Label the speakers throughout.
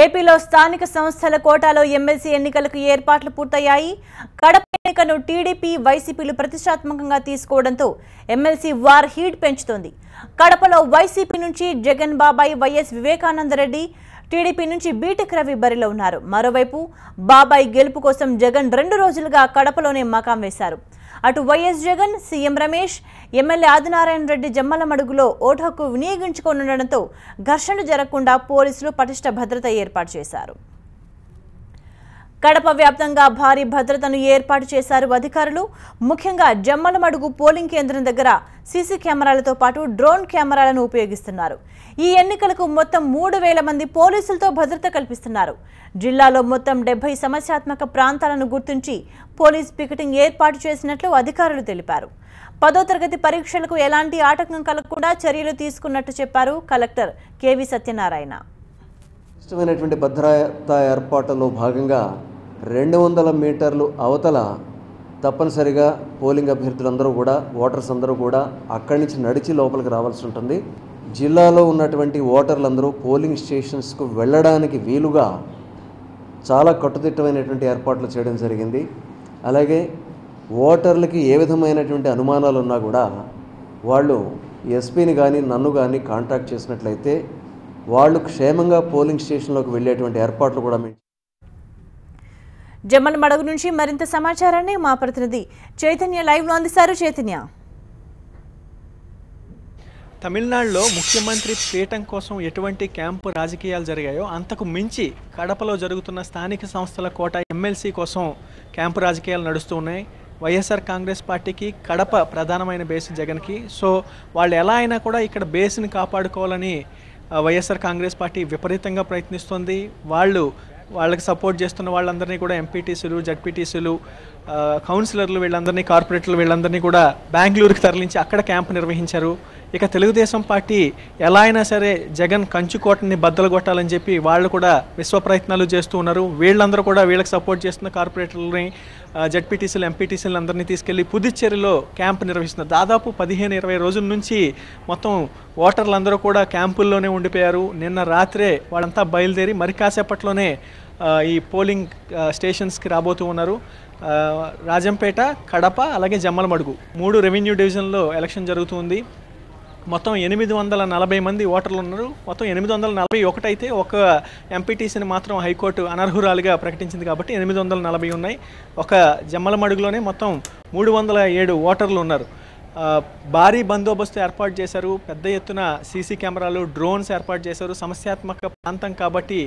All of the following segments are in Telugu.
Speaker 1: ఏపీలో స్థానిక సంస్థల కోటాలో ఎమ్మెల్సీ ఎన్నికలకు ఏర్పాట్లు పూర్తయ్యాయి. కడప ఎన్నికను టీడీపీ, వైసీపీలు ప్రతిష్టాత్మకంగా తీసుకోవడంతో ఎమ్మెల్సీ వార్ హీట్ పెంచుతోంది. కడపలో వైసీపీ నుంచి జగన్ బాబాయ్, వైఎస్ వివేకానందరెడ్డి, టీడీపీ నుంచి బీటెక్ రవి బరిలో ఉన్నారు. మరోవైపు బాబాయ్ గెలుపు కోసం జగన్ 2 రోజులుగా కడపలోనే మకాం వేశారు. అటు వైఎస్ జగన్, సీఎం రమేష్, ఎమ్మెల్యే ఆదినారాయణ రెడ్డి జమ్మలమడుగులో ఓటు హక్కు వినియోగించుకోనుండడంతో ఘర్షణ జరగకుండా పోలీసులు పటిష్ట భద్రత ఏర్పాటు చేశారు. కడప వ్యాప్తంగా భారీ భద్రతను ఏర్పాటు చేశారు అధికారులు. ముఖ్యంగా జమ్మలమడుగు పోలింగ్ కేంద్రం దగ్గర సీసీ కెమెరాలతో పాటు డ్రోన్ కెమెరాలను ఉపయోగిస్తున్నారు. ఈ ఎన్నికలకు మొత్తం 3000 మంది పోలీసులతో భద్రత కల్పిస్తున్నారు. జిల్లాలో మొత్తం 70 సమస్యాత్మక ప్రాంతాలను గుర్తించి పోలీస్ పికెటింగ్ ఏర్పాటు చేసినట్లు అధికారులు తెలిపారు. 10వ తరగతి పరీక్షలకు ఎలాంటి ఆటంకం కలగకుండా చర్యలు తీసుకున్నట్టు చెప్పారు కలెక్టర్ కేవి సత్యనారాయణ.
Speaker 2: ఇష్టమైనటువంటి భద్రతా ఏర్పాట్లలో భాగంగా 200 మీటర్లు అవతల తప్పనిసరిగా పోలింగ్ అభ్యర్థులందరూ కూడా, ఓటర్స్ అందరూ కూడా అక్కడి నుంచి నడిచి లోపలికి రావాల్సి ఉంటుంది. జిల్లాలో ఉన్నటువంటి ఓటర్లందరూ పోలింగ్ స్టేషన్స్కు వెళ్ళడానికి వీలుగా చాలా కట్టుదిట్టమైనటువంటి ఏర్పాట్లు చేయడం జరిగింది. అలాగే ఓటర్లకి ఏ విధమైనటువంటి అనుమానాలు ఉన్నా కూడా వాళ్ళు ఎస్పీని కానీ నన్ను కానీ కాంటాక్ట్ చేసినట్లయితే వాళ్ళు క్షేమంగా పోలింగ్ స్టేషన్లోకి వెళ్ళేటువంటి ఏర్పాట్లు కూడా
Speaker 1: జమ్మలమడుగు నుంచి మరింత సమాచారాన్ని మా ప్రతినిధి చైతన్య లైవ్లో అందిస్తారు. చైతన్య,
Speaker 3: తమిళనాడులో ముఖ్యమంత్రి పీఠం కోసం ఎటువంటి క్యాంపు రాజకీయాలు జరిగాయో అంతకు మించి కడపలో జరుగుతున్న స్థానిక సంస్థల కోట ఎమ్మెల్సీ కోసం క్యాంపు రాజకీయాలు నడుస్తూ ఉన్నాయి. వైఎస్ఆర్ కాంగ్రెస్ పార్టీకి కడప ప్రధానమైన బేస్ జగన్కి. సో వాళ్ళు ఎలా అయినా కూడా ఇక్కడ బేస్ని కాపాడుకోవాలని వైఎస్ఆర్ కాంగ్రెస్ పార్టీ విపరీతంగా ప్రయత్నిస్తుంది. వాళ్ళకి సపోర్ట్ చేస్తున్న వాళ్ళందరినీ కూడా ఎంపీటీసీలు, జడ్పీటీసీలు, కౌన్సిలర్లు వీళ్ళందరినీ, కార్పొరేటర్లు వీళ్ళందరినీ కూడా బెంగళూరుకి తరలించి అక్కడ క్యాంపు నిర్వహించారు. ఇక తెలుగుదేశం పార్టీ ఎలా అయినా సరే జగన్ కంచుకోటని బద్దలు కొట్టాలని చెప్పి వాళ్ళు కూడా విశ్వ ప్రయత్నాలు చేస్తూ ఉన్నారు. వీళ్ళందరూ కూడా వీళ్ళకి సపోర్ట్ చేస్తున్న కార్పొరేటర్లని, జడ్పీటీసీలు, ఎంపీటీసీలు అందరినీ తీసుకెళ్లి పుదుచ్చేరిలో క్యాంపు నిర్వహిస్తున్నారు. దాదాపు 15-20 రోజుల నుంచి మొత్తం ఓటర్లందరూ కూడా క్యాంపుల్లోనే ఉండిపోయారు. నిన్న రాత్రే వాళ్ళంతా బయలుదేరి మరి కాసేపట్లోనే ఈ పోలింగ్ స్టేషన్స్కి రాబోతూ ఉన్నారు. రాజంపేట, కడప, అలాగే జమ్మలమడుగు 3 రెవెన్యూ డివిజన్లో ఎలక్షన్ జరుగుతుంది. మొత్తం 840 మంది ఓటర్లు ఉన్నారు. మొత్తం 841 అయితే ఒక ఎంపీటీసీని మాత్రం హైకోర్టు అనర్హురాలుగా ప్రకటించింది కాబట్టి 840 ఉన్నాయి. ఒక జమ్మలమడుగులోనే మొత్తం 307 ఓటర్లు ఉన్నారు. భారీ బందోబస్తు ఏర్పాటు చేశారు. పెద్ద ఎత్తున సీసీ కెమెరాలు, డ్రోన్స్ ఏర్పాటు చేశారు. సమస్యాత్మక ప్రాంతం కాబట్టి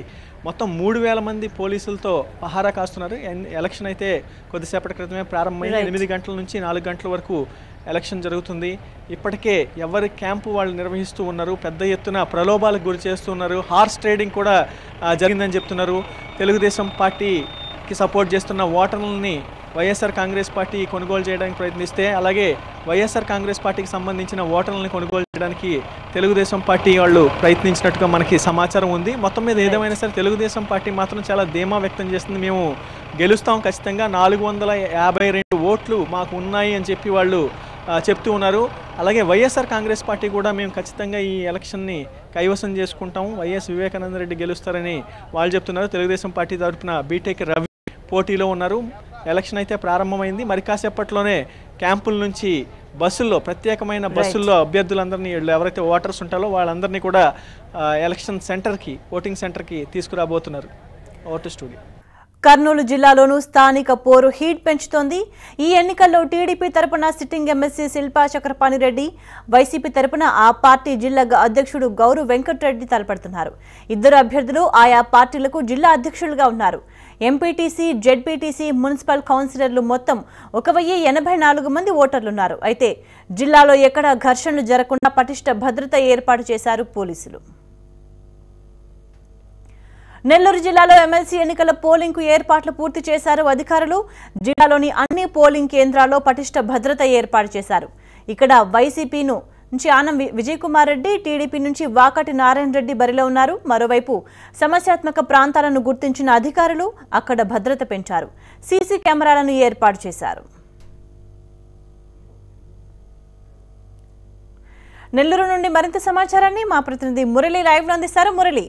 Speaker 3: మొత్తం 3000 మంది పోలీసులతో పహారా కాస్తున్నారు. ఎలక్షన్ అయితే కొద్దిసేపటి క్రితమే ప్రారంభమైంది. 8 గంటల నుంచి 4 గంటల వరకు ఎలక్షన్ జరుగుతుంది. ఇప్పటికే ఎవరి క్యాంపు వాళ్ళు నిర్వహిస్తూ ఉన్నారు. పెద్ద ఎత్తున ప్రలోభాలకు గురి చేస్తున్నారు. హార్స్ ట్రేడింగ్ కూడా జరిగిందని చెప్తున్నారు. తెలుగుదేశం పార్టీకి సపోర్ట్ చేస్తున్న ఓటర్లని వైఎస్ఆర్ కాంగ్రెస్ పార్టీ కొనుగోలు చేయడానికి ప్రయత్నిస్తే, అలాగే వైఎస్ఆర్ కాంగ్రెస్ పార్టీకి సంబంధించిన ఓటర్లని కొనుగోలు చేయడానికి తెలుగుదేశం పార్టీ వాళ్ళు ప్రయత్నించినట్టుగా మనకి సమాచారం ఉంది. మొత్తం మీద ఏదేమైనా సరే తెలుగుదేశం పార్టీ మాత్రం చాలా ధీమా వ్యక్తం చేస్తుంది. మేము గెలుస్తాం, ఖచ్చితంగా 452 ఓట్లు మాకు ఉన్నాయి అని చెప్పి వాళ్ళు చెప్తూ ఉన్నారు. అలాగే వైఎస్ఆర్ కాంగ్రెస్ పార్టీ కూడా మేము ఖచ్చితంగా ఈ ఎలక్షన్ని కైవసం చేసుకుంటాము, వైఎస్ వివేకానందరెడ్డి గెలుస్తారని వాళ్ళు చెప్తున్నారు. తెలుగుదేశం పార్టీ తరఫున బీటెక్ రవి పోటీలో ఉన్నారు. ఎలక్షన్ అయితే ప్రారంభమైంది. మరి కాసేపట్లోనే క్యాంపుల నుంచి బస్సుల్లో, ప్రత్యేకమైన బస్సుల్లో అభ్యర్థులందరినీ, ఎవరైతే ఓటర్స్ ఉంటారో వాళ్ళందరినీ కూడా ఎలక్షన్ సెంటర్కి, ఓటింగ్ సెంటర్కి తీసుకురాబోతున్నారు. Vote studio.
Speaker 1: కర్నూలు జిల్లాలోనూ స్థానిక పోరు హీట్ పెంచుతోంది. ఈ ఎన్నికల్లో టీడీపీ తరపున sitting MLC Shilpa Chakrapani Reddy, YCP తరపున ఆ పార్టీ జిల్లా అధ్యక్షుడు గౌరు వెంకటరెడ్డి తలపడుతున్నారు. ఇద్దరు అభ్యర్థులు ఆయా పార్టీలకు జిల్లా అధ్యక్షులుగా ఉన్నారు. ఎంపీటీసీ, జెడ్పీటీసీ, మున్సిపల్ కౌన్సిలర్లు మొత్తం 1084 మంది ఓటర్లున్నారు. అయితే జిల్లాలో ఎక్కడా ఘర్షణలు జరగకుండా పటిష్ట భద్రత ఏర్పాటు చేశారు పోలీసులు. నెల్లూరు జిల్లాలో ఎమ్మెల్సీ ఎన్నికల పోలింగ్ కు ఏర్పాట్లు పూర్తి చేశారు అధికారులు. జిల్లాలోని అన్ని పోలింగ్ కేంద్రాల్లో పటిష్ట భద్రత ఏర్పాటు చేశారు. ఇక్కడ వైసీపీ నుంచి ఆనం విజయ్ కుమార్ రెడ్డి, టీడీపీ నుంచి వాకటి నారాయణ రెడ్డి బరిలో ఉన్నారు. మరోవైపు సమస్యాత్మక ప్రాంతాలను గుర్తించిన అధికారులు అక్కడ భద్రత పెంచారు. సీసీ కెమెరాలను ఏర్పాటు చేశారు. నెల్లూరు నుండి మరింత సమాచారాన్ని మా ప్రతినిధి మురళి లైవ్ లో అందిస్తారు. మురళి.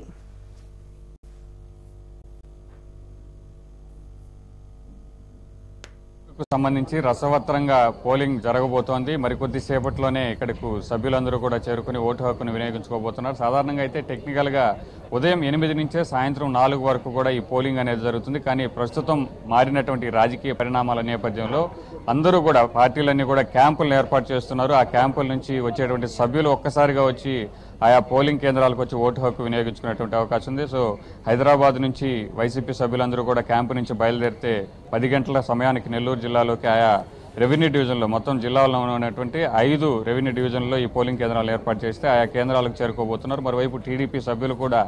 Speaker 4: సంబంధించి రసవత్తరంగా పోలింగ్ జరగబోతోంది. మరికొద్ది సేపట్లోనే ఇక్కడకు సభ్యులందరూ కూడా చేరుకుని ఓటు హక్కును వినియోగించుకోబోతున్నారు. సాధారణంగా అయితే టెక్నికల్గా ఉదయం 8 నుంచే సాయంత్రం 4 వరకు కూడా ఈ పోలింగ్ అనేది జరుగుతుంది. కానీ ప్రస్తుతం మారినటువంటి రాజకీయ పరిణామాల నేపథ్యంలో అందరూ కూడా పార్టీలన్నీ కూడా క్యాంపులను ఏర్పాటు చేస్తున్నారు. ఆ క్యాంపుల నుంచి వచ్చేటువంటి సభ్యులు ఒక్కసారిగా వచ్చి ఆయా పోలింగ్ కేంద్రాలకు వచ్చి ఓటు హక్కు వినియోగించుకునేటువంటి అవకాశం ఉంది. సో హైదరాబాద్ నుంచి వైసీపీ సభ్యులందరూ కూడా క్యాంపు నుంచి బయలుదేరితే 10 గంటల సమయానికి నెల్లూరు జిల్లాలోకి ఆయా రెవెన్యూ డివిజన్లో మొత్తం జిల్లాలో ఉన్నటువంటి 5 రెవెన్యూ డివిజన్లో ఈ పోలింగ్ కేంద్రాలు ఏర్పాటు చేస్తే ఆయా కేంద్రాలకు చేరుకోబోతున్నారు. మరోవైపు టీడీపీ సభ్యులు కూడా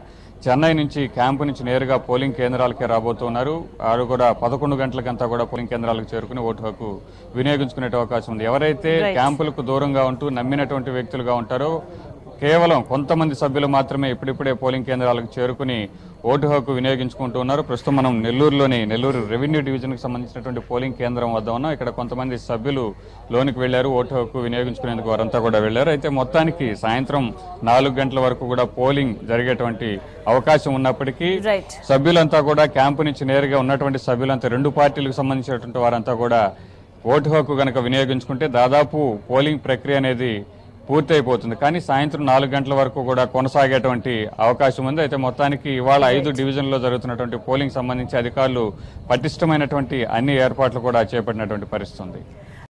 Speaker 4: చెన్నై నుంచి క్యాంపు నుంచి నేరుగా పోలింగ్ కేంద్రాలకే రాబోతున్నారు. వారు కూడా 11 గంటలకంతా కూడా పోలింగ్ కేంద్రాలకు చేరుకుని ఓటు హక్కు వినియోగించుకునే అవకాశం ఉంది. ఎవరైతే క్యాంపులకు దూరంగా ఉంటూ నమ్మినటువంటి వ్యక్తులుగా ఉంటారో కేవలం కొంతమంది సభ్యులు మాత్రమే ఇప్పుడిప్పుడే పోలింగ్ కేంద్రాలకు చేరుకుని ఓటు హక్కు వినియోగించుకుంటూ ఉన్నారు. ప్రస్తుతం మనం నెల్లూరు రెవెన్యూ డివిజన్కి సంబంధించినటువంటి పోలింగ్ కేంద్రం వద్ద ఉన్నాం. ఇక్కడ కొంతమంది సభ్యులు లోనికి వెళ్లారు, ఓటు హక్కు వినియోగించుకునేందుకు వారంతా కూడా వెళ్లారు. అయితే మొత్తానికి సాయంత్రం 4 గంటల వరకు కూడా పోలింగ్ జరిగేటువంటి అవకాశం ఉన్నప్పటికీ సభ్యులంతా కూడా క్యాంపు నుంచి నేరుగా ఉన్నటువంటి సభ్యులంతా 2 పార్టీలకు సంబంధించినటువంటి వారంతా కూడా ఓటు హక్కు కనుక వినియోగించుకుంటే దాదాపు పోలింగ్ ప్రక్రియ అనేది పూర్తి అయిపోతుంది. కానీ సాయంత్రం 4 గంటల వరకు కూడా కొనసాగేటువంటి అవకాశం ఉంది. అయితే మొత్తానికి ఇవాళ 5 డివిజన్లో జరుగుతున్నటువంటి పోలింగ్ సంబంధించి అధికారులు పటిష్టమైనటువంటి అన్ని ఏర్పాట్లు కూడా చేపట్టినటువంటి పరిస్థితి ఉంది.